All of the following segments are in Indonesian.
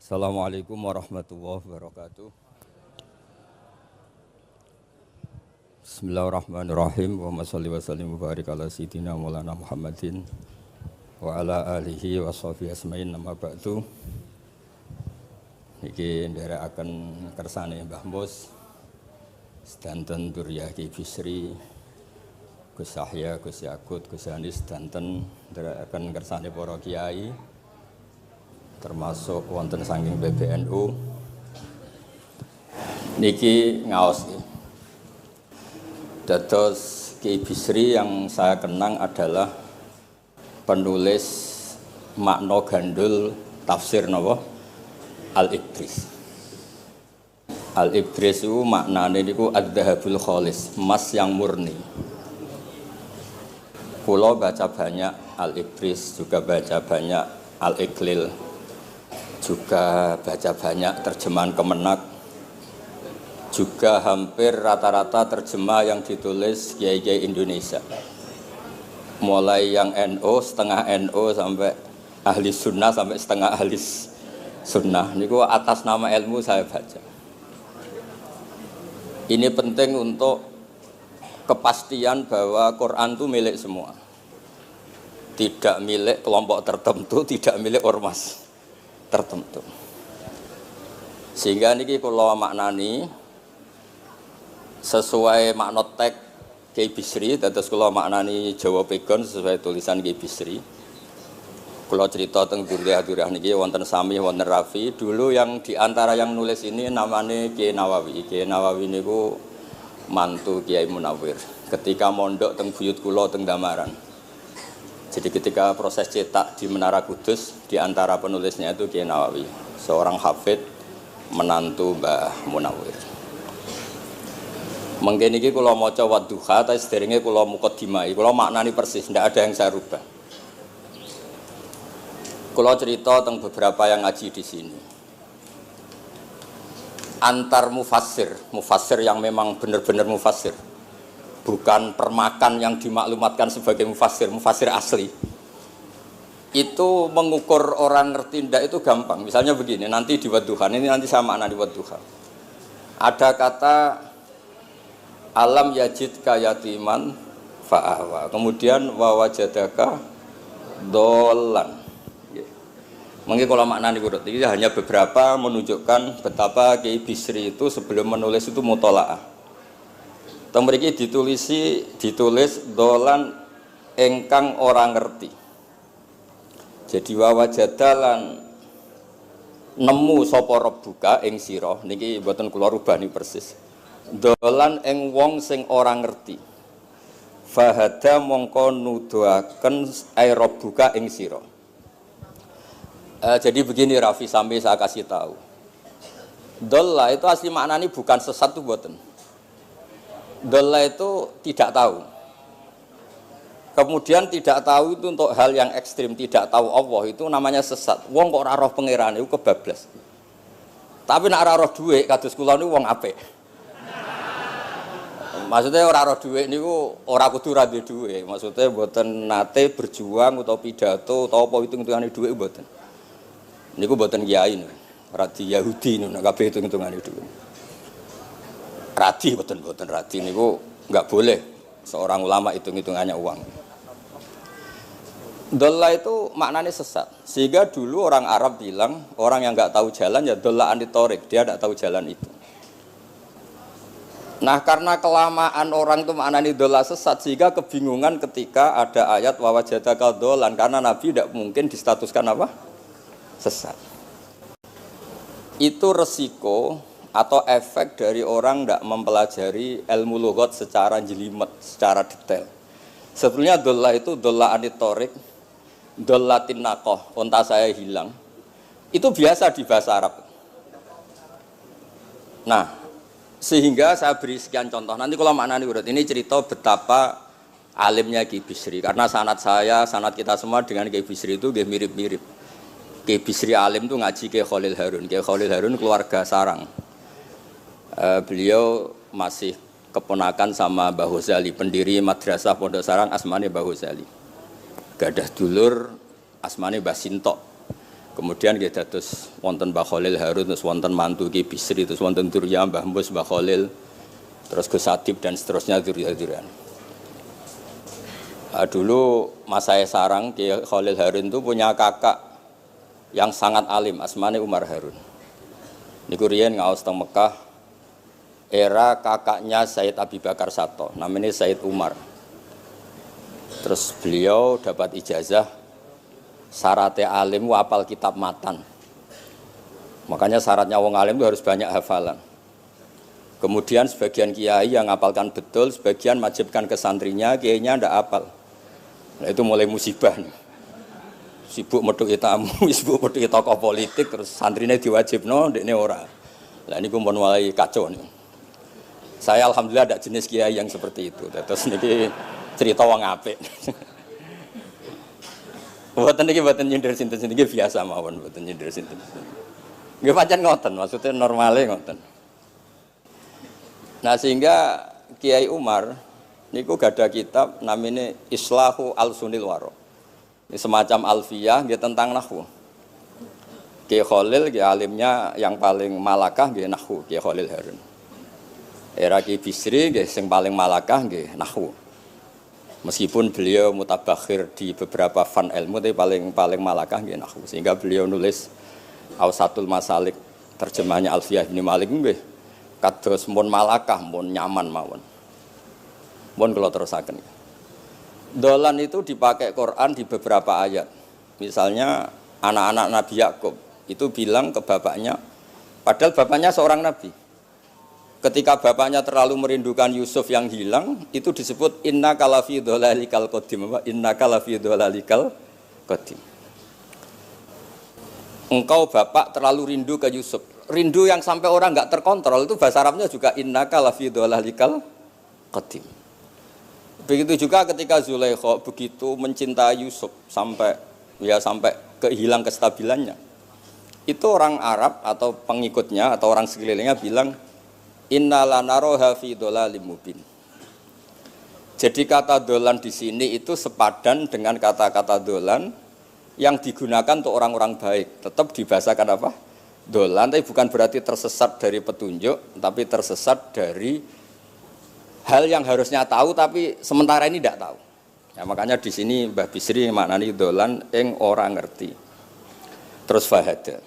Assalamualaikum warahmatullahi wabarakatuh. Bismillahirrahmanirrahim. Wa sholli wa sallim wa barik ala sayyidina Maulana Muhammadin wa ala alihi wa sahbihi asma'in nama ba'du. Niki nderekaken kersane Mbah Mus sedanten Durya Ki Bisri, Gus Yahya, Gus Yakut, Gus Anis sedanten nderekaken kersane para kiai termasuk wonten saking PBNU niki ngaos dados Ki Bisri yang saya kenang adalah penulis makna gandul tafsir napa Al-Ibris. Al-Ibris itu maknane niku ad-dhahabul khalis, emas yang murni. Kula baca banyak Al-Ibris, juga baca banyak Al-Iqlil, juga baca banyak terjemahan Kemenak, juga hampir rata-rata terjemah yang ditulis kiai-kiai Indonesia, mulai yang NO, setengah NO sampai ahli sunnah sampai setengah ahli sunnah. Niku atas nama ilmu saya baca. Ini penting untuk kepastian bahwa Quran itu milik semua, tidak milik kelompok tertentu, tidak milik ormas tertentu. Sehingga niki kula maknani sesuai makna teks Ki Bisri, dados kula maknani Jawa Pegon sesuai tulisan Ki Bisri. Kula cerita teng Durya niki wonten Sami, wonten Rafi. Dulu yang diantara yang nulis ini namanya Kiai Nawawi. Kiai Nawawi niku mantu Kiai Munawir. Ketika mondok teng buyut kula teng Damaran. Jadi ketika proses cetak di Menara Kudus, di antara penulisnya itu Kiai Nawawi, seorang hafid menantu Mbah Munawir. Mengkene iki kula maca Wadduha, tapi sederenge kula mukadimah, kula maknani persis, ndak ada yang saya rubah. Kula cerita tentang beberapa yang ngaji di sini. Antar mufassir yang memang benar-benar mufassir, bukan permakan yang dimaklumatkan sebagai mufassir asli. Itu mengukur orang ngerti ndak itu gampang. Misalnya begini, nanti di Wadduha, ini nanti sama makna di Wadduha. Ada kata alam yajid kayatiman fa'awa. Kemudian wawajadaka dolan. Mungkin kalau maknanya kurut, ini hanya beberapa menunjukkan betapa Ki Bisri itu sebelum menulis itu mutola'ah. Mriki ditulis dolan engkang orang ngerti. Jadi wawajadalan nemu sapa rabbuka ing sira niki mboten kula rubah niki persis. Dolan ing wong sing ora ngerti. Fahada mongko nuduhaken ai rabbuka ing sira. Jadi begini Rafi, sampai saya kasih tahu. Dolla itu asli maknanya bukan sesat itu mboten. Dolla itu tidak tahu. Kemudian tidak tahu itu untuk hal yang ekstrim, tidak tahu Allah itu namanya sesat. Wong kok ora roh pangeran iku kebablas. Tapi nek ora roh dhuwit kados kula niku wong apik. Maksudnya ora roh dhuwit niku ora kudu ra duwe dhuwit. Maksudnya mboten nate berjuang utawa pidato utawa apa hitung-hitungane dhuwit mboten. Niku mboten kiai niku. Radi Yahudi niku nek kabeh hitung-hitungane dhuwit. Radi mboten radi niku enggak boleh seorang ulama hitung-hitungannya uang. Dolla itu maknanya sesat. Sehingga dulu orang Arab bilang, orang yang enggak tahu jalan ya dolla anitorik, dia enggak tahu jalan itu. Nah, karena kelamaan orang itu maknanya dolla sesat, sehingga kebingungan ketika ada ayat wawajadaka dolan, karena Nabi tidak mungkin distatuskan apa? Sesat. Itu resiko atau efek dari orang tidak mempelajari ilmu lughat secara jelimet, secara detail. Sebetulnya dolla itu dolla anitorik, dollatin naqah, unta saya hilang. Itu biasa di bahasa Arab. Nah, sehingga saya beri sekian contoh. Nanti kalau maknanya urut, ini cerita betapa alimnya Ki Bisri. Karena sanad kita semua dengan Ki Bisri itu mirip-mirip. Ki Bisri alim itu ngaji ke Khalil Harun. Ki Khalil Harun keluarga sarang. Beliau masih keponakan sama Mbah Ghazali, pendiri madrasah Pondok Sarang asmane Mbah Ghazali. Gadah dulur asmane Mbah Sintok. Kemudian kita terus wonten Mbah Khalil Harun, terus wonten mantu Ki Bisri, terus wonten Durya Mbah Mus, Mbah Khalil, terus Gus Adib dan seterusnya Durya-Duryan. Dulu Mas saya sarang Ki Khalil Harun itu punya kakak yang sangat alim, asmane Umar Harun. Niku riyen ngaos teng Mekah era kakaknya Said Abi Bakar Sato, namanya Said Umar. Terus beliau dapat ijazah syaratnya alim hafal kitab matan. Makanya syaratnya wong alim itu harus banyak hafalan. Kemudian sebagian kiai yang ngapalkan betul, sebagian majibkan ke santrinya, kiainya ndak hafal. Nah itu mulai musibah nih. Sibuk metuki tamu, sibuk metuki tokoh politik, terus santrinya diwajibno, ndekne ora. Lah niku pun mulai kacau nih. Saya alhamdulillah ada jenis kiai yang seperti itu. Terus niki cerita wong apik. Mboten niki mboten nyindir sinten-sinten iki biasa mawon, mboten nyindir sinten. Nggih pancen ngoten, maksudnya normale ngoten. Nah sehingga Kiai Umar niku gada kitab namanya Islahu Al-Sunil Waro. Ini semacam alfiyah nggih tentang nahwu. Kiai Khalil nggih alimnya yang paling malakah nggih nahwu, Kiai Khalil Harun. Era Kiai Bisri nggih sing paling malakah nggih nahwu. Meskipun beliau mutabakhir di beberapa fan ilmu, tapi paling malakah nggih nahwu. Sehingga beliau nulis Awsatul Masalik, terjemahnya Alfiyah bin Malik nggih kados mun malakah, mun nyaman mawon. Mun kula terusaken. Dolan itu dipakai Quran di beberapa ayat. Misalnya anak-anak Nabi Yakub itu bilang ke bapaknya, padahal bapaknya seorang nabi. Ketika bapaknya terlalu merindukan Yusuf yang hilang, itu disebut inna kalafi dhalalikal qadim. Inna kalafi dhalalikal qadim. Engkau bapak terlalu rindu ke Yusuf. Rindu yang sampai orang enggak terkontrol itu bahasa Arabnya juga inna kalafi dhalalikal qadim. Begitu juga ketika Zulaikha begitu mencintai Yusuf sampai kehilang kestabilannya. Itu orang Arab atau pengikutnya atau orang sekelilingnya bilang inna lanaroha fi dhalalim mubin. Jadi kata dolan di sini itu sepadan dengan kata-kata dolan yang digunakan untuk orang-orang baik. Tetap dibahasakan apa? Dolan, tapi bukan berarti tersesat dari petunjuk, tapi tersesat dari hal yang harusnya tahu tapi sementara ini tidak tahu. Ya, makanya di sini Mbah Bisri maknani dolan ing ora ngerti. Terus fahada.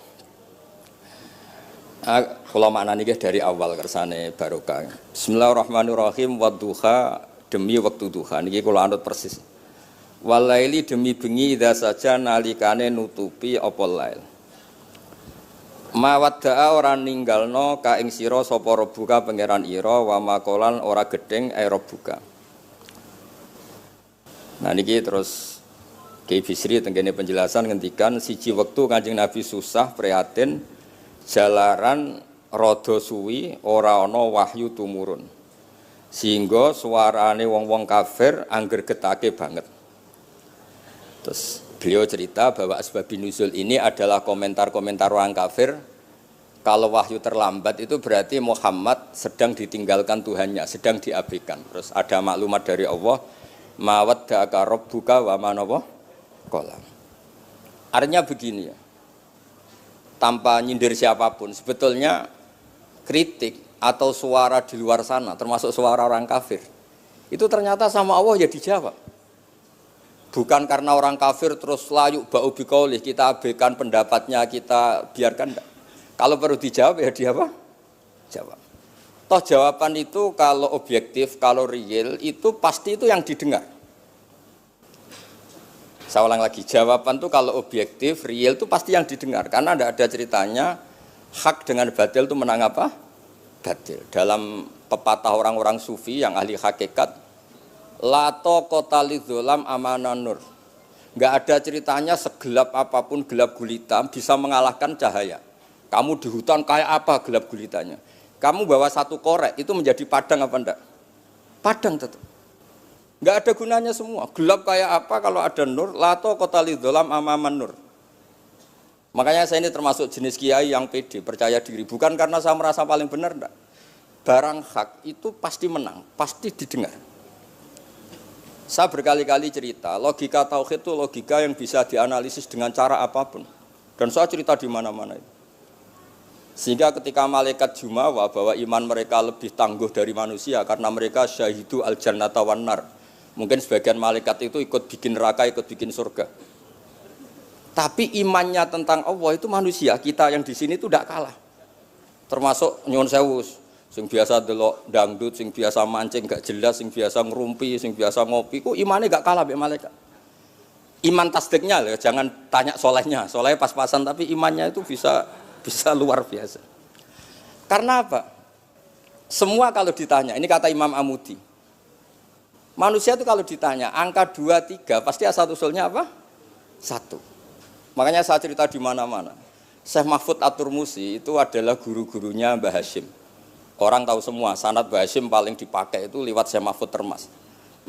Kalau maknanya dari awal kersane barokah. Bismillahirrahmanirrahim. Wadduha demi waktu duha. Niki kalau anut persis. Walaili demi bengi idza saja nalikane nutupi apa lail. Mawadda'a ora ninggalno ka ing sira sapa rabbuka pangeran ira wa makolan ora gedeng rabbuka. Nah niki terus Kiai Bisri tenggene penjelasan ngendikan siji wektu Kanjeng Nabi susah prihatin jalaran rada suwi ora ana wahyu tumurun. Sehingga suarane wong-wong kafir angger getake banget. Terus beliau cerita bahwa asbabun nuzul ini adalah komentar-komentar orang kafir. Kalau wahyu terlambat itu berarti Muhammad sedang ditinggalkan Tuhannya, sedang diabaikan. Terus ada maklumat dari Allah, mawaddaka rabbuka wa ma qala. Artinya begini ya. Tanpa nyindir siapapun, sebetulnya kritik atau suara di luar sana, termasuk suara orang kafir, itu ternyata sama Allah ya dijawab. Bukan karena orang kafir terus layuk ba'u biqaulih, kita abaikan pendapatnya, kita biarkan. Enggak. Kalau perlu dijawab ya dia apa? Jawab. Toh jawaban itu kalau objektif, kalau real, itu pasti itu yang didengar. Saya ulang lagi, jawaban itu kalau objektif, real itu pasti yang didengar. Karena tidak ada ceritanya hak dengan batil itu menang apa? Batil. Dalam pepatah orang-orang sufi yang ahli hakikat, lato kota lidzolam amanan nur. Nggak ada ceritanya segelap apapun gelap gulita bisa mengalahkan cahaya. Kamu di hutan kayak apa gelap gulitanya? Kamu bawa satu korek itu menjadi padang apa enggak? Padang tetap. Enggak ada gunanya semua. Gelap kayak apa kalau ada nur? Lato kota lidzolam amaman nur. Makanya saya ini termasuk jenis kiai yang pede, percaya diri. Bukan karena saya merasa paling benar, enggak. Barang hak itu pasti menang, pasti didengar. Saya berkali-kali cerita, logika tauhid itu logika yang bisa dianalisis dengan cara apapun. Dan saya cerita di mana-mana itu. Sehingga ketika malaikat jumawa bahwa iman mereka lebih tangguh dari manusia karena mereka syahidu al-jannata wan nar. Mungkin sebagian malaikat itu ikut bikin neraka, ikut bikin surga. Tapi imannya tentang Allah itu manusia, kita yang di sini itu tidak kalah. Termasuk nyuwun sewu, sing biasa delok dangdut, sing biasa mancing gak jelas, sing biasa ngerumpi, sing biasa ngopi, kok imannya gak kalah mbek malaikat. Iman tasdiknya loh, jangan tanya solehnya, solehnya pas-pasan tapi imannya itu bisa luar biasa. Karena apa? Semua kalau ditanya, ini kata Imam Amudi, manusia itu kalau ditanya angka 2, 3 pasti asal usulnya apa? 1. Makanya saya cerita di mana-mana. Syekh Mahfud At-Turmusi itu adalah guru-gurunya Mbah Hashim. Orang tahu semua sanad Mbah Hashim paling dipakai itu lewat Syekh Mahfud Termas.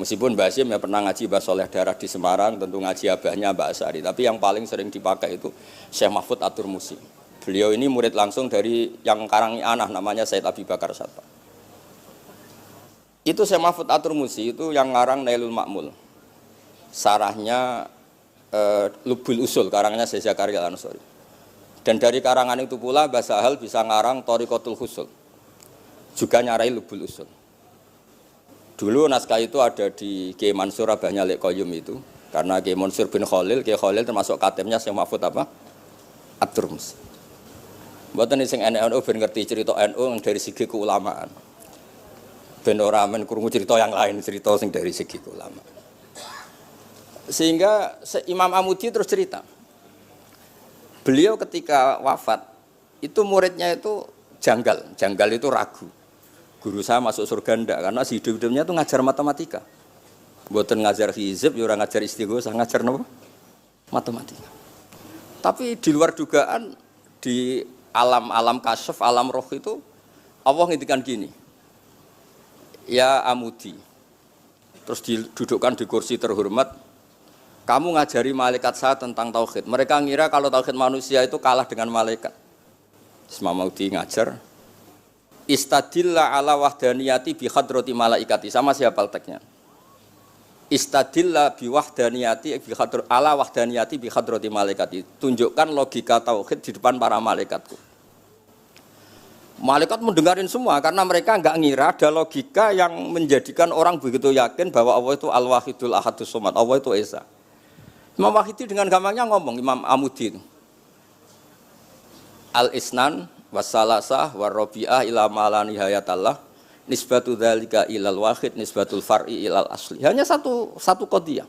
Meskipun Mbah Hashim ya pernah ngaji Mbah Soleh Darah di Semarang, tentu ngaji abahnya Mbah Asari, tapi yang paling sering dipakai itu Syekh Mahfud At-Turmusi. Beliau ini murid langsung dari yang karangi anak namanya Said Abi Bakar Sattar. Itu Syekh Mahfud At-Turmusi itu yang ngarang Nailul Ma'mul. Sarahnya Lubul Usul, karangannya Syekh Zakaria Al-Ansori. Dan dari karangan itu pula Mbah Sahal bisa ngarang Thariqatul Husul. Juga nyarai Lubul Usul. Dulu naskah itu ada di Kiai Mansur abahnya Lek Qayyum itu. Karena Kiai Mansur bin Khalil, Kiai Khalil termasuk katibnya Syekh Mahfud apa? At-Turmusi. Mboten sing NU ben ngerti cerita NU dari segi keulamaan. Ben ora men krungu cerita yang lain, cerita sing dari segi keulamaan. Sehingga Imam Amudi terus cerita. Beliau ketika wafat itu muridnya itu janggal itu ragu. Guru saya masuk surga ndak karena hidup-hidupnya itu ngajar matematika. Mboten ngajar hizib, ya ora ngajar istighosah, ngajar napa? Matematika. Tapi di luar dugaan di alam kasyaf, alam roh itu Allah ngintikan gini. Ya Amudi. Terus didudukkan di kursi terhormat. Kamu ngajari malaikat saya tentang tauhid. Mereka ngira kalau tauhid manusia itu kalah dengan malaikat. Imam Amudi ngajar. Istadilla ala wahdaniyati bi hadrati malaikati. Sama siapa teksnya? Istadilla bi wahdaniyati bi ala wahdaniyati bi hadrati malaikati. Tunjukkan logika tauhid di depan para malaikatku. Malaikat mendengarin semua karena mereka enggak ngira ada logika yang menjadikan orang begitu yakin bahwa Allah itu Al-Wahidul Ahadus Somad. Allah itu Esa. Imam Wahidi dengan gampangnya ngomong, Imam Amudi itu. Al-Isnan wassalasah warrobi'ah ila ma'ala nihayatallah nisbatu dzalika ilal wahid nisbatul far'i ilal asli. Hanya satu qadhiyah.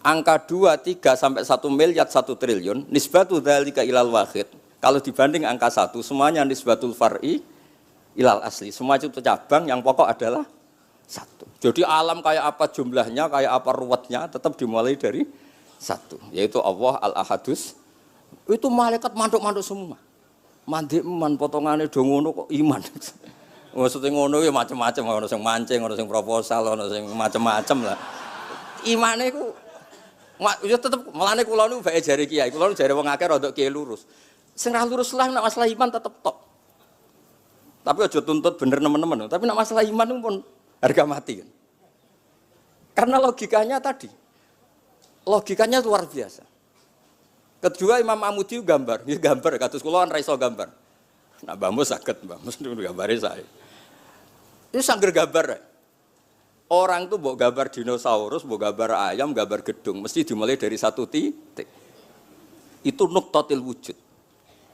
Angka 2, 3 sampai 1 miliar 1 triliun nisbatu dzalika ilal wahid. Kalau dibanding angka 1 semuanya nisbatul far'i ilal asli. Semua itu cabang yang pokok adalah 1. Jadi alam kayak apa jumlahnya, kayak apa ruwetnya tetap dimulai dari 1, yaitu Allah Al-Ahadus. Itu malaikat mantuk-mantuk semua. Mandik man potongannya do ngono kok iman. Maksudnya ngono ya macam-macam, ono sing mancing, ono sing proposal, ono sing macam-macam lah. Imane iku ya tetep melane kula niku bae jare kiai, kula jare wong akeh rodok kiai lurus. Sing ra lurus lah nek masalah iman tetep tok. Tapi aja tuntut bener nemen-nemen, tapi nek masalah iman itu pun harga mati kan. Karena logikanya tadi. Logikanya luar biasa. Kedua Imam Amudi gambar, ya gambar kados kula kan ra iso gambar. Nah Mbah Mus saged, Mbah Mus niku gambare saya. Itu sangger gambar. Orang tuh mbok gambar dinosaurus, mbok gambar ayam, gambar gedung, mesti dimulai dari 1 titik. Itu nuqtatil wujud.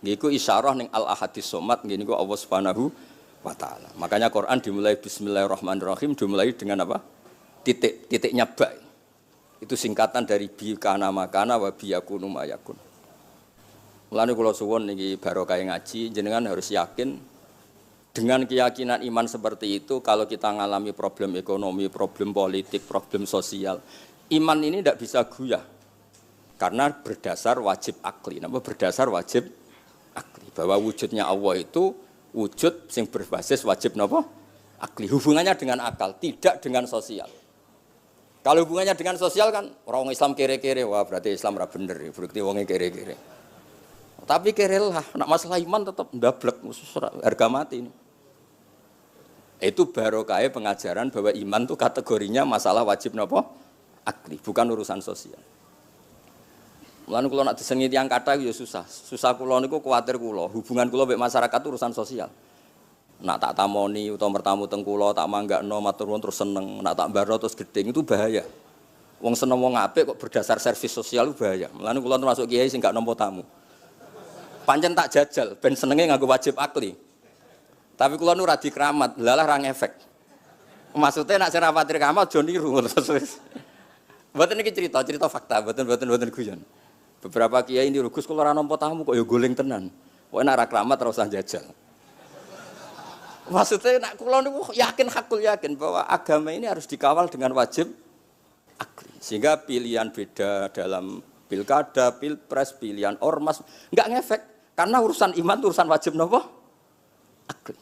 Niku isyarah ning Al-Ahadis Somad, niku Allah Subhanahu wa taala. Makanya Quran dimulai bismillahirrahmanirrahim, dimulai dengan apa? Titiknya ba. Itu singkatan dari bi kana makana wa bi yakunu mayakun. Mulane kula suwun niki barokah ngaji, jenengan harus yakin dengan keyakinan iman seperti itu kalau kita ngalami problem ekonomi, problem politik, problem sosial, iman ini tidak bisa goyah. Karena berdasar wajib akli. Napa berdasar wajib akli? Bahwa wujudnya Allah itu wujud sing berbasis wajib napa? Akli. Hubungannya dengan akal, tidak dengan sosial. Kalau hubungannya dengan sosial kan orang Islam kere-kere, wah berarti Islam ra bener, berarti wonge kere-kere. Tapi kere lah, nak masalah iman tetap ndablek, harga mati ini. Itu barokah pengajaran bahwa iman itu kategorinya masalah wajib napa? Akli, bukan urusan sosial. Mulane kula nak disengi tiyang kathah ya susah. Susah kula niku kuwatir kula, hubungan kula mek masyarakat urusan sosial. Nak tak tamoni utawa mertamu teng kula tak manggakno matur nuwun terus seneng, nak tak mbaro terus gedeng itu bahaya. Wong seneng wong apik kok berdasar servis sosial itu bahaya. Mulane kula termasuk kiai sing gak nampa tamu. Pancen tak jajal ben senenge nganggo wajib akli. Tapi kula nu ra dikeramat, lalah ra ngefek. Maksudnya nak sing rapatir kamat aja niru terus wis. Mboten iki cerita fakta, mboten guyon. Beberapa kiai ini rugus kalau ora nampa tamu kok ya goleng tenan. Kok nek ora kramat ora usah jajal. Maksudnya nek kula niku hakul yakin bahwa agama ini harus dikawal dengan wajib akli. Sehingga pilihan beda dalam pilkada, pilpres, pilihan ormas enggak ngefek karena urusan iman urusan wajib napa? Akli.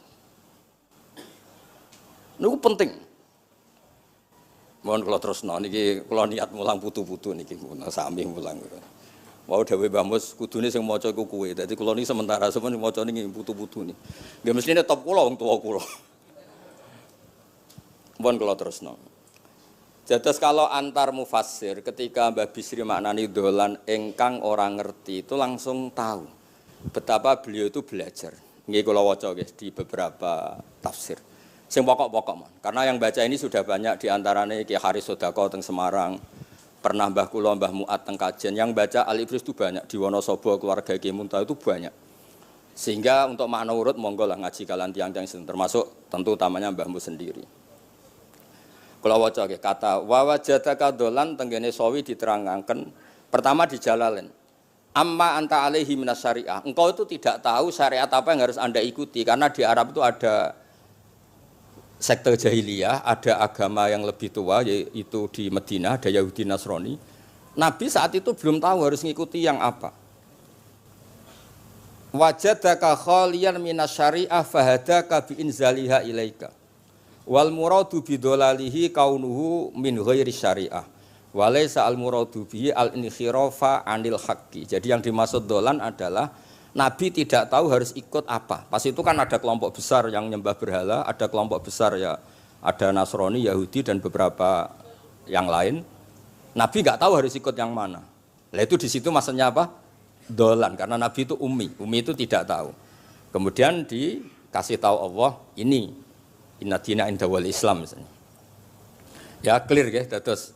Niku penting. Mohon kula terusno niki kula niat mulang putu-putu niki sami mulang. Wau dhewe Mbah Mus kudune sing maca iku kowe. Dadi kula niki sementara sampeyan maca niki putu-putu niki. Nggih mestine top kula wong tuwa kula. Mohon kula terusno. Jados kalau antar mufassir ketika Mbah Bisri maknani dolan ingkang ora ngerti itu langsung tahu betapa beliau itu belajar. Nggih kula waca guys di beberapa tafsir. Sing pokok-pokok mon. Karena yang baca ini sudah banyak di antaranya Ki Haris Sodako teng Semarang, pernah Mbah kula Mbah Muat teng Kajen. Yang baca Al-Ibris itu banyak di Wonosobo keluarga Ki Munta itu banyak. Sehingga untuk makna urut monggo lah ngaji kalian tiang-tiang termasuk tentu utamanya Mbahmu sendiri. Kula waca nggih kata wa wajadaka dolan tenggene sawi diterangaken pertama di Jalalain. Amma anta alaihi minas syariah. Engkau itu tidak tahu syariat apa yang harus Anda ikuti karena di Arab itu ada sekte jahiliyah, ada agama yang lebih tua yaitu di Madinah, ada Yahudi Nasrani. Nabi saat itu belum tahu harus ngikuti yang apa. Wajadaka khaliyan minas syariah fahadaka bi inzaliha ilaika. Wal muradu bidolalihi kaunuhu min ghairi syariah. Walaysa al muradu bihi al inkhirafa anil haqqi. Jadi yang dimaksud dolan adalah Nabi tidak tahu harus ikut apa. Pas itu kan ada kelompok besar yang nyembah berhala, ada kelompok besar ya, ada Nasrani, Yahudi dan beberapa yang lain. Nabi nggak tahu harus ikut yang mana. Lah itu di situ maksudnya apa? Dolan, karena Nabi itu ummi itu tidak tahu. Kemudian dikasih tahu Allah ini inna dina inda wal Islam misalnya. Ya clear ya, terus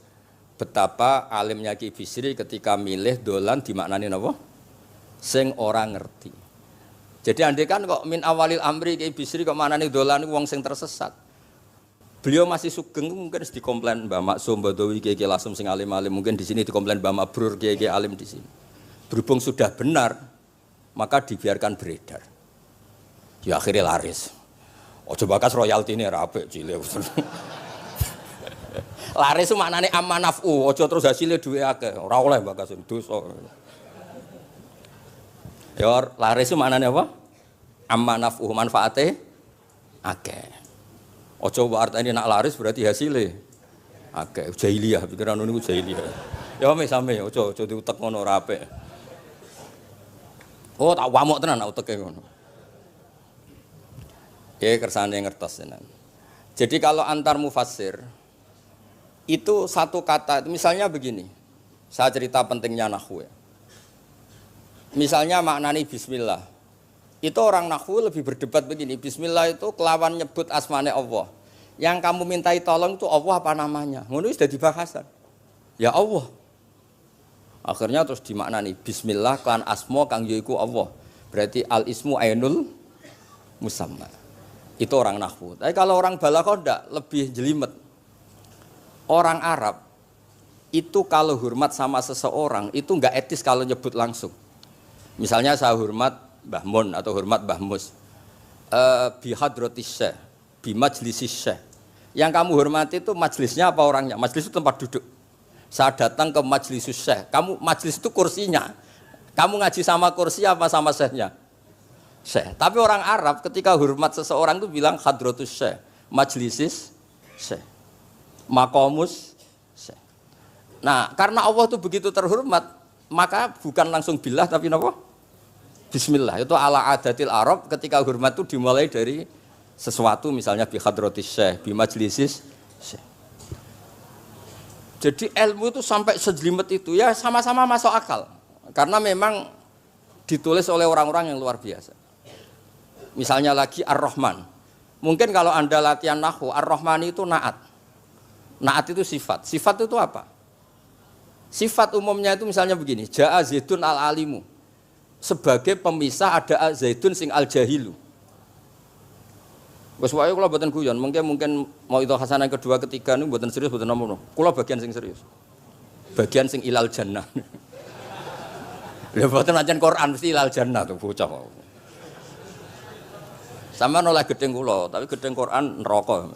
betapa alimnya Ki Bisri ketika milih dolan dimaknani apa? Sing orang ngerti. Jadi andai kan kok min awalil amri Ki Bisri kok manane dolan wong sing tersesat. Beliau masih sugeng mungkin dikomplain Mbah Maksum Badawi Ki Lasem sing alim-alim, mungkin di sini dikomplain Mbah Mabrur Ki alim di sini. Berhubung sudah benar, maka dibiarkan beredar. Ya akhirnya laris. Ojo bakas royalti ini rapi cilik. Laris itu maknane amanafu, ojo terus hasilnya duwe akeh. Ora oleh bakas dosa. Ya laris itu maknanya apa? Amma naf'uhu manfaate akeh. Ojo artine nak laris berarti hasilnya akeh. Jahiliyah pikiran niku jahiliyah. Ya same ojo diutek ngono ora apik. Oh tak wamuk tenan uteke ngono. Kersane ngertos tenan. Jadi kalau antar mufassir itu satu kata, misalnya begini. Saya cerita pentingnya nahwu. Misalnya maknani bismillah. Itu orang nahwu lebih berdebat begini. Bismillah itu kelawan nyebut asmane Allah. Yang kamu mintai tolong itu Allah apa namanya? Ngono wis dadi bahasan. Ya Allah. Akhirnya terus dimaknani bismillah kan asma kang yaiku Allah. Berarti al ismu ainul musamma. Itu orang nahwu. Tapi kalau orang balaghah ndak, lebih jelimet. Orang Arab itu kalau hormat sama seseorang itu enggak etis kalau nyebut langsung. Misalnya saya hormat Mbah Mun atau hormat Mbah Mus. Bi hadratis syekh, bi majlisis syekh. Yang kamu hormati itu majlisnya apa orangnya? Majlis itu tempat duduk. Saya datang ke majlisus syekh. Kamu majlis itu kursinya. Kamu ngaji sama kursi apa sama syekhnya? Syekh. Tapi orang Arab ketika hormat seseorang itu bilang hadratus syekh, majlisis syekh. Maqamus syekh. Nah, karena Allah itu begitu terhormat, maka bukan langsung billah tapi apa? Bismillah. Itu ala adatil Arab ketika hormat itu dimulai dari sesuatu misalnya bi hadratis syekh, bi majlisis syekh. Jadi ilmu itu sampai sejelimet itu ya sama-sama masuk akal. Karena memang ditulis oleh orang-orang yang luar biasa. Misalnya lagi Ar-Rahman. Mungkin kalau Anda latihan nahwu, Ar-Rahman itu naat. Naat itu sifat. Sifat itu apa? Sifat umumnya itu misalnya begini, Ja'a Zaidun al-alimu. Sebagai pemisah ada Zaidun sing al-jahilu. Wes wae kula mboten guyon, mungkin mau itu hasanah kedua ketiga niku mboten serius mboten nomor. Kula bagian sing serius. Bagian sing ilal jannah. Lha mboten pancen Quran mesti ilal jannah tuh bocah. Sama nolak gedeng kula, tapi gedeng Quran neraka.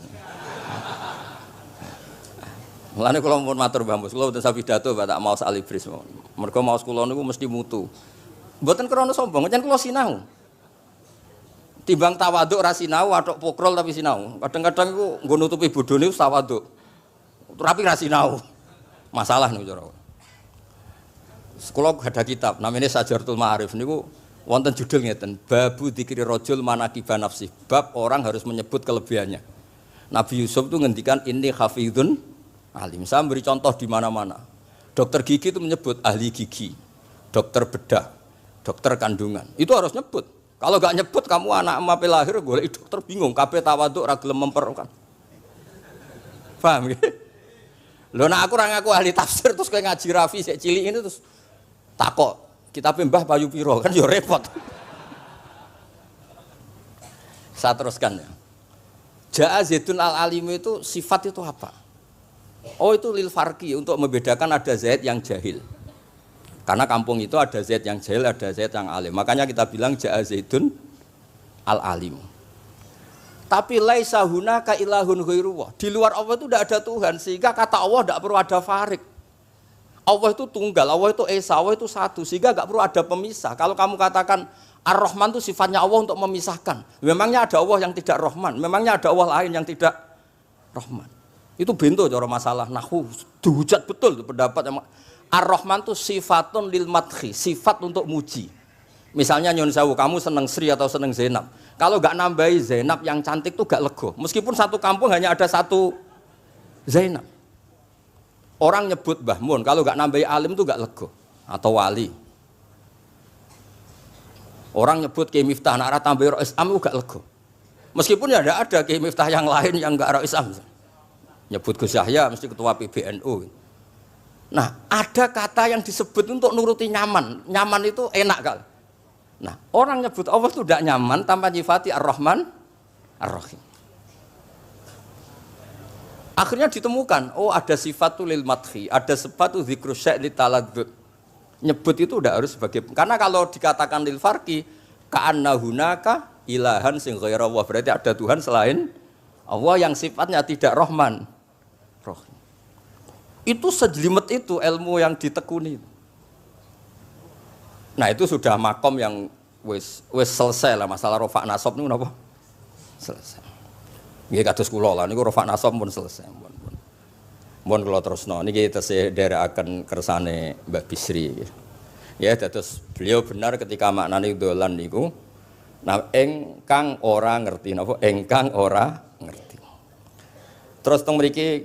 Mulane kula mun matur Mbah Mus, kula mboten sapidato tak maos alibris. Mergo maos kula niku mesti mutu. Mboten krana sombong, pancen kula sinau. Timbang tawaduk ra sinau, atok pokrol tapi sinau. Kadang-kadang iku nggo nutupi bodhone wis tawaduk. Tapi ra sinau. Masalah niku cara. Sekolah ada kitab namanya Sajaratul Ma'arif niku wonten judul ngeten, Babu Dzikri Rajul Manaqiba Nafsi. Bab orang harus menyebut kelebihannya. Nabi Yusuf itu ngendikan inni hafidun alim. Saya beri contoh di mana-mana. Dokter gigi itu menyebut ahli gigi, dokter bedah, dokter kandungan. Itu harus nyebut. Kalau gak nyebut kamu anak emak lahir golek dokter bingung, kabeh tawaduk ra gelem memperkan. Paham ya? Lho nek aku ora ngaku ahli tafsir terus kowe ngaji Rafi sik cilik ini terus takok, kitabe Mbah Bayu piro kan ya repot. Saya teruskan ya. Ja'a Zaidun al-alim itu sifat itu apa? Oh itu lil farqi untuk membedakan ada Zaid yang jahil. Karena kampung itu ada Zaid yang jahil, ada Zaid yang alim. Makanya kita bilang Ja'a Zaidun al-alim. Tapi laisa hunaka ilahun ghairuwah. Di luar Allah itu tidak ada Tuhan, sehingga kata Allah tidak perlu ada farik. Allah itu tunggal, Allah itu esa, Allah itu satu, sehingga tidak perlu ada pemisah. Kalau kamu katakan Ar-Rahman itu sifatnya Allah untuk memisahkan. Memangnya ada Allah yang tidak Rahman, memangnya ada Allah lain yang tidak Rahman. Itu bento cara masalah nahwu, dihujat betul itu pendapat yang Ar-Rahman itu sifatun lil madhi, sifat untuk muji. Misalnya nyun sewu, kamu seneng Sri atau seneng Zainab. Kalau gak nambahi Zainab yang cantik tuh gak lego. Meskipun satu kampung hanya ada satu Zainab. Orang nyebut Mbah Mun, kalau gak nambahi alim tuh gak lego. Atau wali. Orang nyebut Kiai Miftah, nak ora tambahi Rais Am gak lego. Meskipun ya ada Kiai Miftah yang lain yang gak Rais Am. Nyebut Gus Yahya mesti ketua PBNU. Nah, ada kata yang disebut untuk nuruti nyaman. Nyaman itu enak kali. Nah, orang nyebut Allah itu tidak nyaman tanpa nyifati Ar-Rahman, Ar-Rahim. Akhirnya ditemukan, oh ada sifat lil madhi, ada sifat dzikru syai' li taladdud. Nyebut itu udah harus sebagai, karena kalau dikatakan lil farqi, ka'anna hunaka ilahan sing ghaira Allah, berarti ada Tuhan selain Allah yang sifatnya tidak Rahman, Rahim. Itu sejelimet itu ilmu yang ditekuni. Nah itu sudah makom yang wis selesai lah masalah rofa nasab niku napa? Selesai. Nggih kados kula lah niku rofa nasab pun selesai. Mun kula terusno niki tesih nderekaken kersane Mbak Bisri. Ya dados beliau benar ketika maknane dolan niku nah engkang ora ngerti napa engkang ora ngerti. Terus teng mriki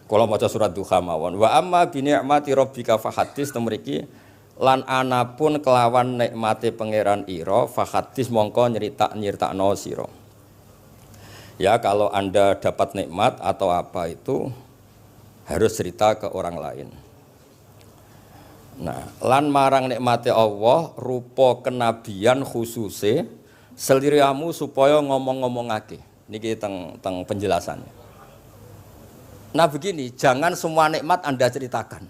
kula maca surat Duha mawon. Wa amma bi ni'mati rabbika fahadits temriki lan anapun kelawan nikmate pangeran ira fahadits mongko nyeritakno sira. Ya kalau Anda dapat nikmat atau apa itu harus cerita ke orang lain. Nah, lan marang nikmate Allah rupa kenabian khususe seliramu supaya ngomong-ngomongake. Niki teng penjelasannya. Nah begini, jangan semua nikmat Anda ceritakan.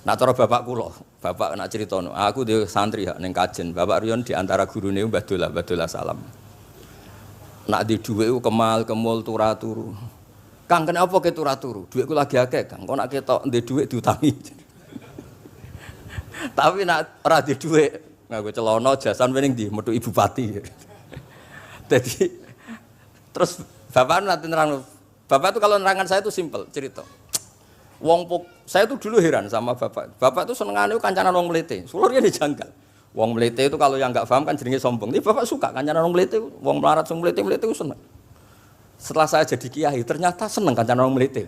Nah cara bapak kula, bapak nak cerita, aku di santri ning kajen, bapak Riyon di antara gurune Mbah Dola Salam. Nak di dhuwit kemal kemul turu. Kang kenapa ke turu? Dhuwitku lagi akeh, Kang. Kok nak ketok ndek dhuwit diutangi. Tapi nak ora di dhuwit, nganggo celana jasan wening ndi metu Ibu Pati. Jadi terus bapak nanti nerang. Bapak itu kalau nerangan saya itu simpel cerita. Saya itu dulu heran sama bapak. Bapak itu senengane kancanan wong mlete. Sulurnya dijanggal. Wong mlete itu kalau yang enggak paham kan jenenge sombong. Ini bapak suka kancanan wong mlete, wong melarat wong mlete itu seneng. Setelah saya jadi kiai ternyata seneng kancanan wong mlete.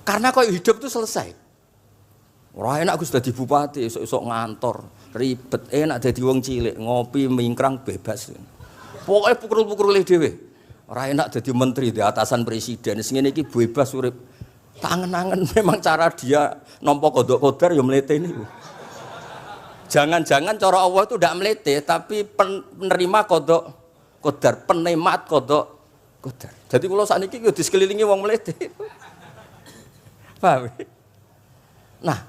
Karena kok hidup itu selesai. Ora enak Gus dadi bupati, esuk-esuk ngantor, ribet. Enak dadi wong cilik, ngopi mingkrang bebas. Pokoke pukul-pukul dhewe. Ora enak dadi menteri di atasan presiden. Sing ngene iki bebas urip. Tangen-angen memang cara dia nampa kodok kodar ya mletene niku. Jangan-jangan cara Allah itu tidak melete, tapi penerima kodok kodar, penemat kodok kodar. Jadi kalau saat ini di sekelilingi wong melete. Paham? Nah,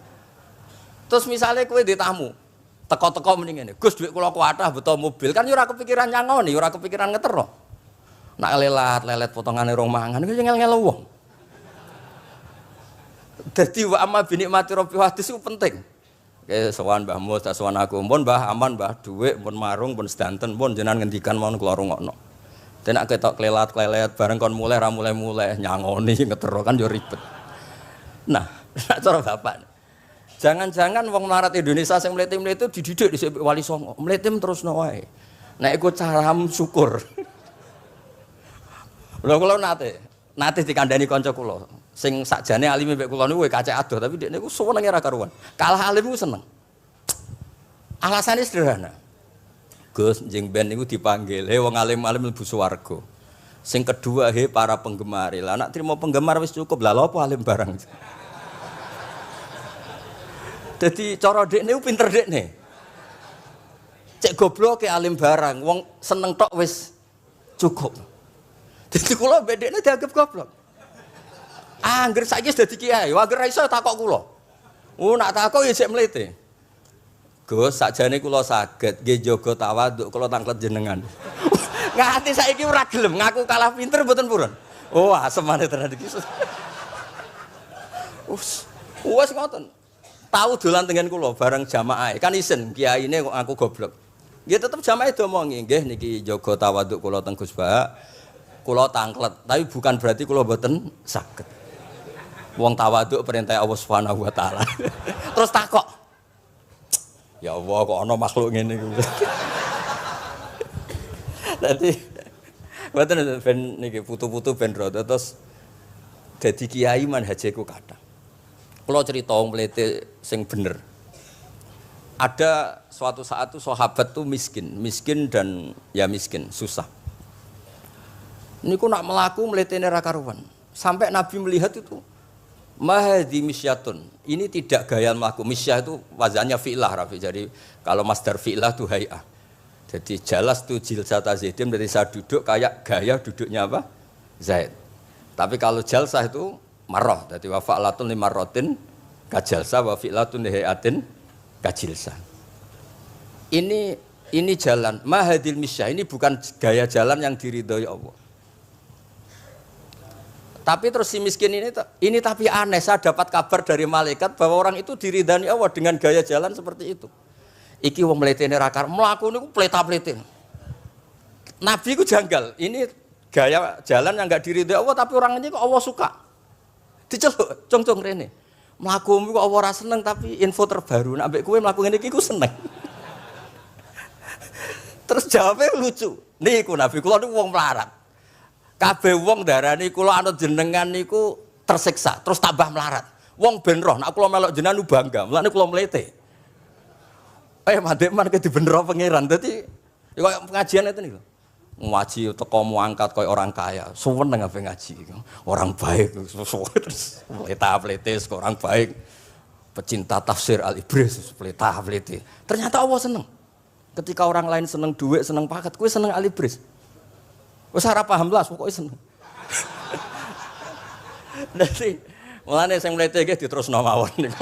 terus misalnya kowe di tamu, teko-teko mendingan, Gus duit kula kuatah betul mobil, kan ora kepikiran nyangoni, ora kepikiran ngetero. Nak lelet potongane rong mangan, iki ngel-ngel wong. Dadi wa amma binikmati rabbi hadis itu penting. Oke, sowan Mbah Mus, sowan aku, pun Mbah aman, Mbah dhuwit, pun marung, pun sedanten, pun jenengan ngendikan mau kula rungokno. Tenak ketok klelat bareng kon mulai ra mulai nyangoni ngetero kan yo ribet. Nah, cara bapak. Jangan-jangan wong melarat Indonesia sing mlete-mlete dididik dhisik Wali Songo. Mlete terusno wae. Nek iku caram syukur. Lha kula nate dikandani kanca kula. Sing sakjane alime mek kula niku kacek adoh tapi dekne niku senenge ra karuan. Kalah alim ku seneng. Alasane sederhana. Gus njing ben niku dipanggil, "He wong alim-alim mlebu swarga." Sing kedua, "He para penggemar." Lah nek trimo penggemar wis cukup, lah lha apa alim barang. Dadi cara dekne ku pinter dekne. Cek gobloke alim barang, wong seneng tok wis cukup. Dadi kula mbek dekne dianggep goblok. Angger saiki wis dadi kiai, angger ra iso takok kula. Nak takok ya sik mlete. Gus, sakjane kula saged nggih jaga tawaduk kula tanglet jenengan. Nganti saiki ora gelem ngaku kalah pinter mboten purun. Oh, asemane tenan iki. Wes ngoten. Tahu dolan tengen kula bareng jamaah. Kan isin kiyaine kok aku goblok. Nggih tetep jamaah diomongi, nggih niki jaga tawaduk kula teng Gus Ba. Kula tanglet, tapi bukan berarti kula mboten saged. Wong tawaduk perintah Allah Subhanahu wa taala. Terus takok. Ya Allah kok ana makhluk ngene iki. Dadi mboten ben niki putu-putu ben rada terus dadi kiai manhajeku kathah. Kula cerita wong mlete sing bener. Ada suatu saat tuh sahabat tuh miskin dan ya miskin, susah. Niku nak melaku mletene ra karuan. Sampai Nabi melihat itu mahdi misyatun. Ini tidak gaya melaku. Misyah itu wazannya fi'lah Rafi. Jadi kalau masdar fi'lah itu hay'ah. Jadi jalas tuh jilsata Zaidin berarti saya duduk kayak gaya duduknya apa? Zaid. Tapi kalau jalsah itu marrah. Jadi wa fa'latun limarratin kajalsah wa fi'latun lihayatin kajilsah. Ini jalan mahadil misyah. Ini bukan gaya jalan yang diridhoi Allah. Tapi terus si miskin ini tapi aneh, saya dapat kabar dari malaikat bahwa orang itu diridani Allah dengan gaya jalan seperti itu. Iki wong mletene rakar mlaku niku pleta-plete. Nabi ku janggal. Ini gaya jalan yang enggak diridhai Allah tapi orang ini kok Allah suka. Diceluk cong-cong rene. Mlaku kok Allah ora seneng tapi info terbaru nek mbek kowe mlaku ngene iki ku seneng. Terus jawabnya lucu. Niku Nabi kula niku wong melarat. Kabeh wong darani kula anut jenengan niku tersiksa, terus tambah melarat. Wong ben roh, nek kula melok jenengan bangga, mulane kula mlete. Mandek ke dibenero pangeran. Dadi kaya pengajian itu niku. Ngaji teko muangkat kaya orang kaya, suweneng ape ngaji. Orang baik, terus pleta-plete orang baik. Pecinta tafsir Al-Ibris, pleta-plete. Ternyata Allah seneng. Ketika orang lain seneng duit, seneng paket, kowe seneng Al-Ibris. Wis ora paham blas pokoke seneng. Dadi mulane sing mlete iki diterusno mawon niku.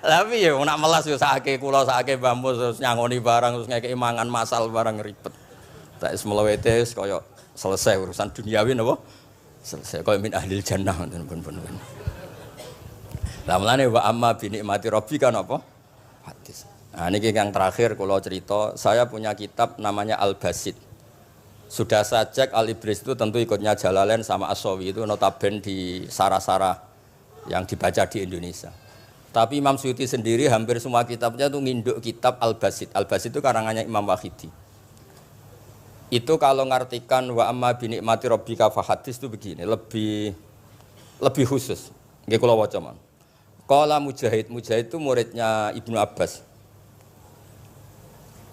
Tapi ya nak melas yo sakake kula sakake Mbah Mus terus nyangoni barang terus ngekeki mangan masal barang ribet. Tak wis mlewete kaya selesai urusan duniawi napa? Selesai kaya min ahlil jannah ngoten pun. Lah mulane wa amma bi nikmati rabbika napa? Hadis. Nah niki yang terakhir kula cerita, saya punya kitab namanya Al-Basit. Sudah saya cek Al-Ibris itu tentu ikutnya Jalalain sama As-Sawi itu notabene di Sarah-Sarah yang dibaca di Indonesia. Tapi Imam Suyuti sendiri hampir semua kitabnya itu nginduk kitab Al-Basit. Al-Basit itu karangannya Imam Wahidi. Itu kalau ngartikan wa amma bi nikmati rabbika fa hadis itu begini, lebih khusus. Nggih kula waca mon. Qala Mujahid, Mujahid itu muridnya Ibnu Abbas.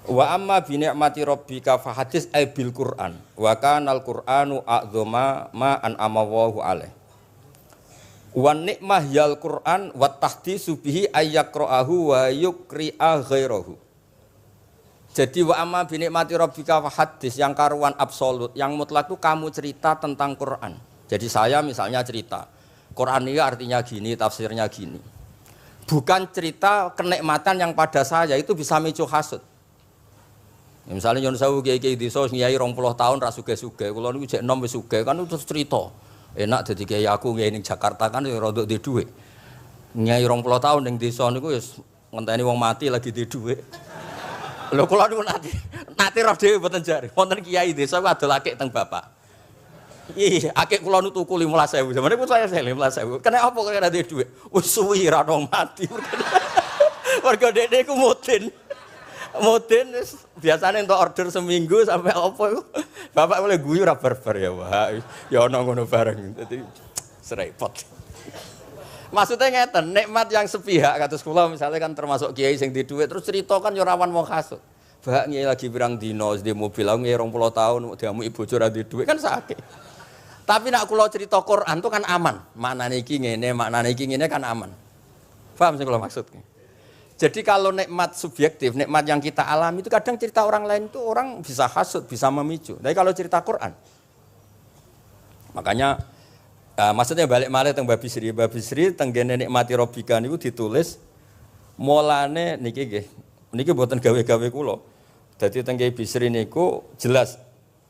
Wa amma bi ni'mati rabbika fa hadis ay bil Qur'an. Wa kana al-Qur'anu a'dzama ma an'ama Allahu alaih. Wa ni'mah yal Qur'an wa tahdisu bihi ayyaqra'ahu wa yukri'a ghairahu. Jadi wa amma bi ni'mati rabbika fa hadis yang karuan absolut, yang mutlak itu kamu cerita tentang Qur'an. Jadi saya misalnya cerita Quran ini artinya gini, tafsirnya gini. Bukan cerita kenikmatan yang pada saya itu bisa micu hasud. Ya, misalnya Yunus Sewu kiai desa ngiyai 20 tahun ra sugih-sugih, kula niku jek enom wis sugih kan terus cerita. Enak dadi kiai aku ngiyai ning Jakarta kan ya rada duwe dhuwit. Ngiyai 20 tahun ning desa niku wis ngenteni wong mati lagi duwe dhuwit. Lho kula niku nate roh dhewe mboten jare. Wonten kiai desa ku adolake teng bapak. Iya, akeh kula nu tuku 15.000. Zamane ku saya 15.000. Kena apa kok ora duwe dhuwit? Wis suwi ra ono mati. Warga dekne ku mudin. Mudin wis biasane entuk order seminggu sampai apa iku. Bapak boleh guyu ra barbar ya, Wah. Ya ono ngono bareng. Dadi serepot. Maksudnya ngeten, nikmat yang sepihak kados kula misalnya kan termasuk kiai sing di dhuwit terus cerita kan yo rawan wong hasud. Bak ngiyi lagi pirang dino di mobil aku ngiyi 20 tahun diamuki bojo ra di dhuwit kan sakit. Tapi nak kula cerita Quran itu kan aman. Maknane iki ngene, maknane iki ngene kan aman. Paham sing kula maksudnya? Jadi kalau nikmat subjektif, nikmat yang kita alami itu kadang cerita orang lain itu orang bisa hasud, bisa memicu. Tapi kalau cerita Quran, makanya maksudnya balik malih teng Babi Sri teng gene nikmati Rabbika niku ditulis mulane niki nggih. Niki mboten gawe-gawe kula. Dadi teng Babi Sri niku jelas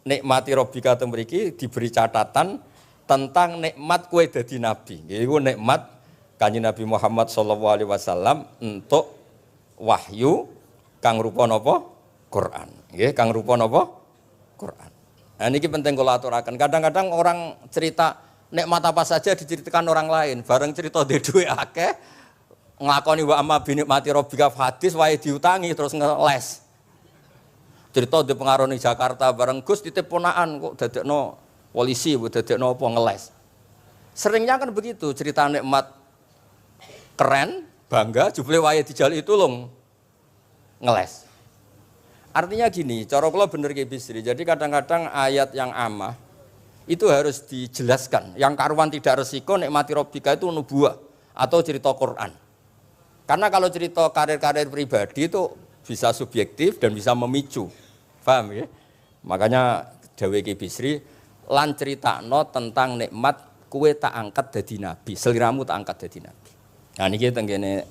nikmati Rabbika teng mriki diberi catatan tentang nikmat kowe dadi nabi. Iku nikmat Kanjeng Nabi Muhammad sallallahu alaihi wasallam untuk wahyu kang rupa napa? Quran. Nggih, kang rupa napa? Quran. Nah niki penting kula aturaken. Kadang-kadang orang cerita nikmat apa saja diceritakan orang lain, bareng cerita dhe dhuwit akeh nglakoni wa amma bi nikmati Rabbika hadis wae diutangi terus ngeles. Cerita di pengaruh di Jakarta bareng Gus titip ponaan kok dadekno polisi, dadekno apa ngeles. Seringnya kan begitu, cerita nikmat keren, bangga, jebule wae dijali itu long ngeles. Artinya gini, cara kula bener ki Bisri. Jadi kadang-kadang ayat yang amah itu harus dijelaskan. Yang karuan tidak resiko nikmati Rabbika itu nubuwah atau cerita Quran. Karena kalau cerita karir-karir pribadi itu bisa subjektif dan bisa memicu. Paham ya? Makanya dawuh Ki Bisri lan critakno tentang nikmat kowe tak angkat dadi nabi, seliramu tak angkat dadi nabi. Nah niki tenggene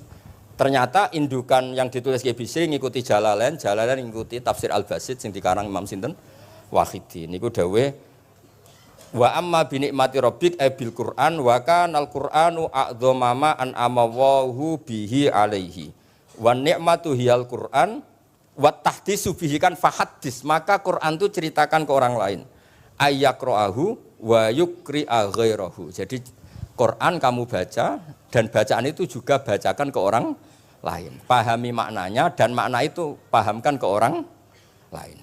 ternyata indukan yang ditulis Ki Bisri ngikuti Jalalain ngikuti tafsir Al-Basit sing dikarang Imam sinten Wahidi. Niku dawuh wa amma bi nikmati rabbik bil Qur'an wa kanal Qur'anu a'dzama ma an amawahu bihi alaihi. Wa ni'matu hiyal Qur'an wa tahdisu bihi kan fahaddis, maka Quran itu ceritakan ke orang lain. Ayyaqra'ahu wa yukri'a ghairahu. Jadi Quran kamu baca dan bacaan itu juga bacakan ke orang lain. Pahami maknanya dan makna itu pahamkan ke orang lain.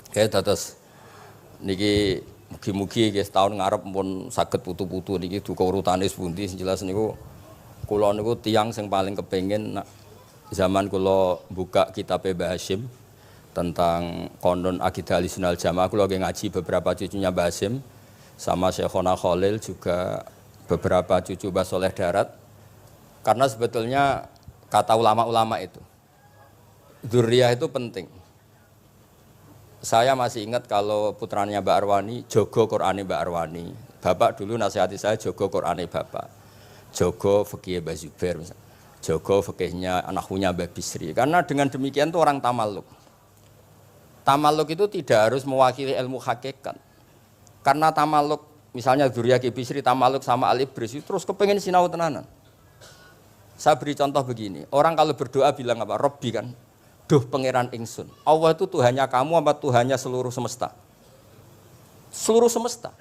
Oke, terus niki mugi-mugi nggih setahun ngarep pun saged putu-putu niki duka urutane pundi jelas niku kula niku tiyang sing paling kepengin zaman kula buka kitab Mbah Hasyim tentang konon akidah Ahlussunnah Jamaah, kula lagi ngaji beberapa cucunya Mbah Hasyim sama Syekhona Khalil juga beberapa cucu Mbah Soleh Darat. Karena sebetulnya kata ulama-ulama itu dzurriyah itu penting. Saya masih ingat kalau putranya Mbak Arwani jogo Qur'ane Mbak Arwani. Bapak dulu nasihati saya jogo Qur'ane Bapak. Jogo fikih Mbah Zubair misalnya. Jogo fikihnya anaknya Mbah Bisri. Karena dengan demikian itu orang tamaluk. Tamaluk itu tidak harus mewakili ilmu hakikat. Karena tamaluk, misalnya dzurriyyah Ki Bisri tamaluk sama Al-Ibris terus kepengen sinau tenanan. Saya beri contoh begini. Orang kalau berdoa bilang apa? Robbi kan. Duh pangeran ingsun. Allah itu Tuhannya kamu apa Tuhannya seluruh semesta? Seluruh semesta.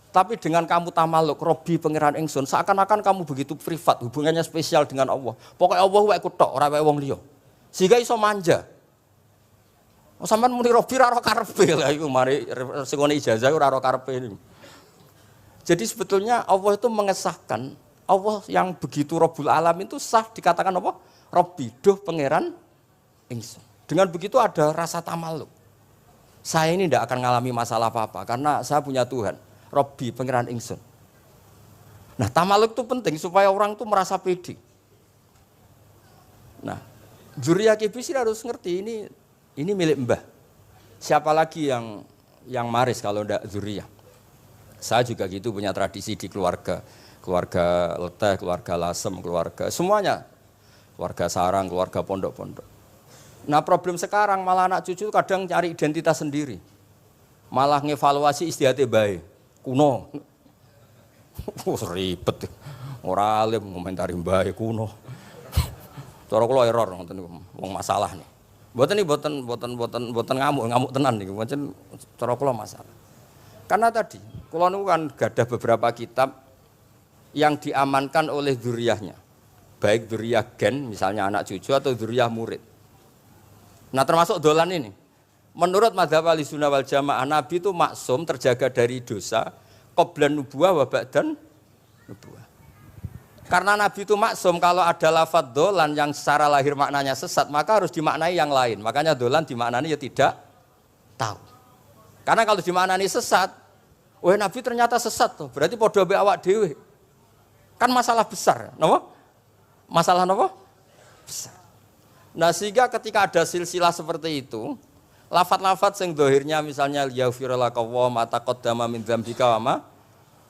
Tapi dengan kamu tamaluk, Robbi pangeran ingsun, seakan-akan kamu begitu privat, hubungannya spesial dengan Allah. Pokoknya Allah wae kutok, ora wae wong liya. Sehingga iso manja. Sampeyan muni Robbi ora karo karepe lha iku mari sing ijazah ora karo karepe niku. Jadi sebetulnya Allah itu mengesahkan Allah yang begitu Rabbul Alamin itu sah dikatakan apa? Rabbi, duh pangeran ingsun. Dengan begitu ada rasa tamaluk. Saya ini tidak akan mengalami masalah apa-apa karena saya punya Tuhan, Rabbi, pangeran ingsun. Nah, tamaluk itu penting supaya orang itu merasa pede. Nah, Dzurriyyah Bisri harus ngerti ini milik mbah. Siapa lagi yang maris kalau tidak Dzurriyyah? Saya juga gitu punya tradisi di keluarga leteh, keluarga lasem, keluarga semuanya. Keluarga sarang, keluarga pondok-pondok. Nah problem sekarang malah anak cucu kadang cari identitas sendiri. Malah ngevaluasi istiadatnya baik. Kuno. Ribet. Ora alim ngomentari baik kuno. Cara kula error ngoten niku. Wong masalah nih. Mboten ngamuk tenan niku. Pancen cara kula masalah. Karena tadi kula niku kan gadah beberapa kitab yang diamankan oleh dzurriyyahnya. Baik dzurriyyah gen, misalnya anak cucu atau dzurriyyah murid. Nah termasuk dolan ini. Menurut mazhab Ahlussunnah wal Jamaah, Nabi itu maksum terjaga dari dosa qablan nubuwah wa ba'dan nubuwah. Karena Nabi itu maksum, kalau ada lafadz dolan yang secara lahir maknanya sesat, maka harus dimaknai yang lain. Makanya dolan dimaknani ya tidak tahu. Karena kalau dimaknani sesat, wah Nabi ternyata sesat tuh, berarti podo be awak dhewe. Kan masalah besar, napa? Masalah napa? Besar. Nah sehingga ketika ada silsilah seperti itu, lafadz-lafadz yang dohirnya misalnya yaghfirulaka wa ma taqaddama min dzambika wa ma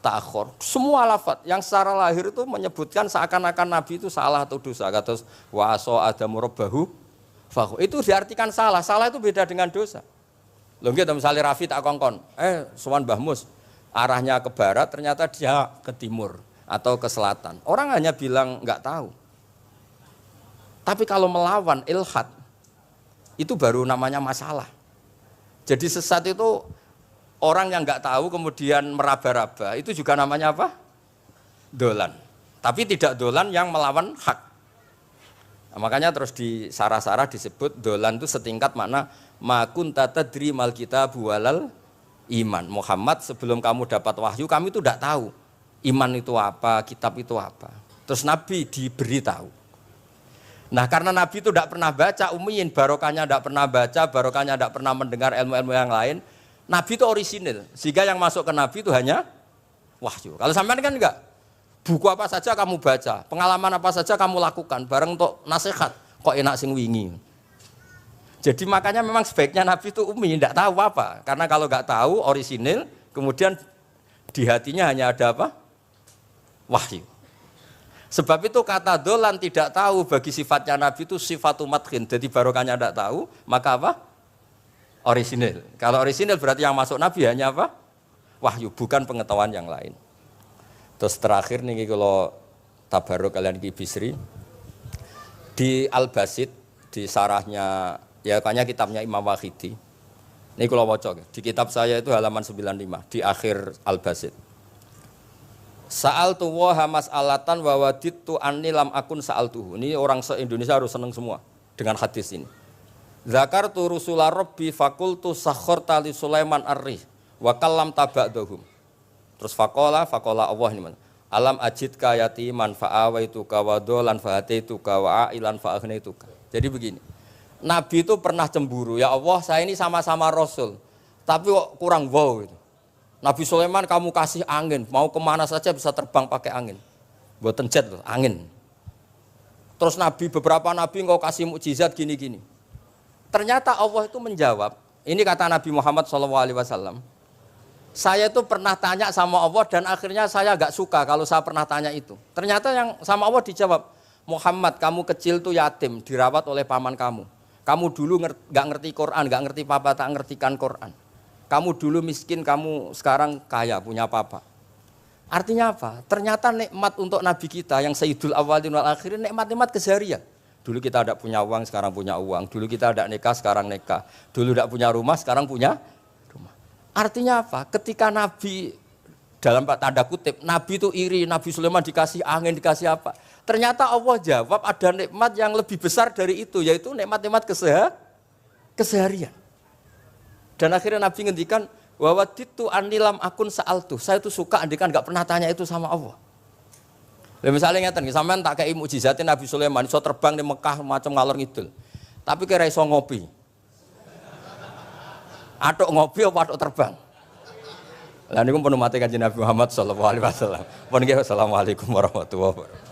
ta'akhkhar. Semua lafadz yang secara lahir itu menyebutkan seakan-akan Nabi itu salah atau dosa. Kata wa asa adamu rabbahu fahu. Itu diartikan salah. Salah itu beda dengan dosa. Lho nggih misalnya Rafi tak kongkon, sowan Mbah Mus, arahnya ke barat ternyata dia ke timur atau ke selatan. Orang hanya bilang enggak tahu. Tapi kalau melawan ilhad, itu baru namanya masalah. Jadi sesat itu orang yang nggak tahu kemudian meraba-raba, itu juga namanya apa? Dolan. Tapi tidak dolan yang melawan hak. Nah, makanya terus di sarah-sarah disebut dolan itu setingkat makna ma kunta tadri mal kitabu walal iman. Muhammad sebelum kamu dapat wahyu, kami itu tidak tahu iman itu apa, kitab itu apa. Terus Nabi diberi tahu. Nah karena Nabi itu tidak pernah baca, ummiyin, barokahnya tidak pernah baca, barokahnya tidak pernah mendengar ilmu-ilmu yang lain. Nabi itu orisinil, sehingga yang masuk ke Nabi itu hanya wahyu. Kalau sampean kan enggak, buku apa saja kamu baca, pengalaman apa saja kamu lakukan, bareng untuk nasihat, kok enak sing wingi. Jadi makanya memang sebaiknya Nabi itu ummi, tidak tahu apa. Karena kalau enggak tahu orisinil, kemudian di hatinya hanya ada apa? Wahyu. Sebab itu kata dolan tidak tahu bagi sifatnya Nabi itu sifatu madkhin. Jadi barokahnya tidak tahu, maka apa? Orisinil. Kalau orisinil berarti yang masuk Nabi hanya apa? Wahyu, bukan pengetahuan yang lain. Terus terakhir nih kalau tabaruk kalian Ki Bisri di Al-Basit, di sarahnya, ya kayaknya kitabnya Imam Wahidi. Ini kalau wocok, di kitab saya itu halaman 95, di akhir Al-Basit. Sa'altu wa mas'alatan wa wadittu anni lam akun sa'altuhu. Ini orang se-Indonesia harus senang semua dengan hadis ini. Zakartu rusula rabbi fakultu sakhorta li Sulaiman ar-rih wa kallam taba'dahum. Terus faqala Allah ini mana? Alam ajidka yatiman fa'awaituka wa dolan fa'ataituka wa a'ilan fa'agnaituka. Jadi begini, Nabi itu pernah cemburu, ya Allah saya ini sama-sama Rasul, tapi kok kurang wow gitu. Nabi Sulaiman kamu kasih angin, mau kemana saja bisa terbang pakai angin. Buatan jet loh, angin. Terus beberapa Nabi engkau kasih mukjizat gini-gini. Ternyata Allah itu menjawab, ini kata Nabi Muhammad SAW, saya itu pernah tanya sama Allah dan akhirnya saya agak suka kalau saya pernah tanya itu. Ternyata yang sama Allah dijawab, Muhammad kamu kecil tuh yatim, dirawat oleh paman kamu. Kamu dulu nggak ngerti Quran, nggak ngerti papa, tak ngertikan Quran. Kamu dulu miskin, kamu sekarang kaya, punya papa. Artinya apa? Ternyata nikmat untuk Nabi kita yang Sayyidul Awwalin wal Akhirin, nikmat-nikmat keseharian. Dulu kita tidak punya uang, sekarang punya uang. Dulu kita tidak nikah, sekarang nikah. Dulu tidak punya rumah, sekarang punya rumah. Artinya apa? Ketika Nabi, dalam tanda kutip, Nabi itu iri, Nabi Sulaiman dikasih angin, dikasih apa. Ternyata Allah jawab ada nikmat yang lebih besar dari itu, yaitu nikmat-nikmat keseharian. Dan akhirnya Nabi ngendikan, wawaditu anilam akun sa'altu. Saya itu suka andikan enggak pernah tanya itu sama Allah. Lha misale ngeten iki sampean tak kei mukjizate Nabi Sulaiman iso terbang di Mekah macam ngalor ngidul. Tapi kira iso ngopi. Atuk ngopi apa atuk terbang? Lah niku pun mate Kanjeng Nabi Muhammad sallallahu alaihi wasallam. Pun nggih assalamualaikum warahmatullahi wabarakatuh.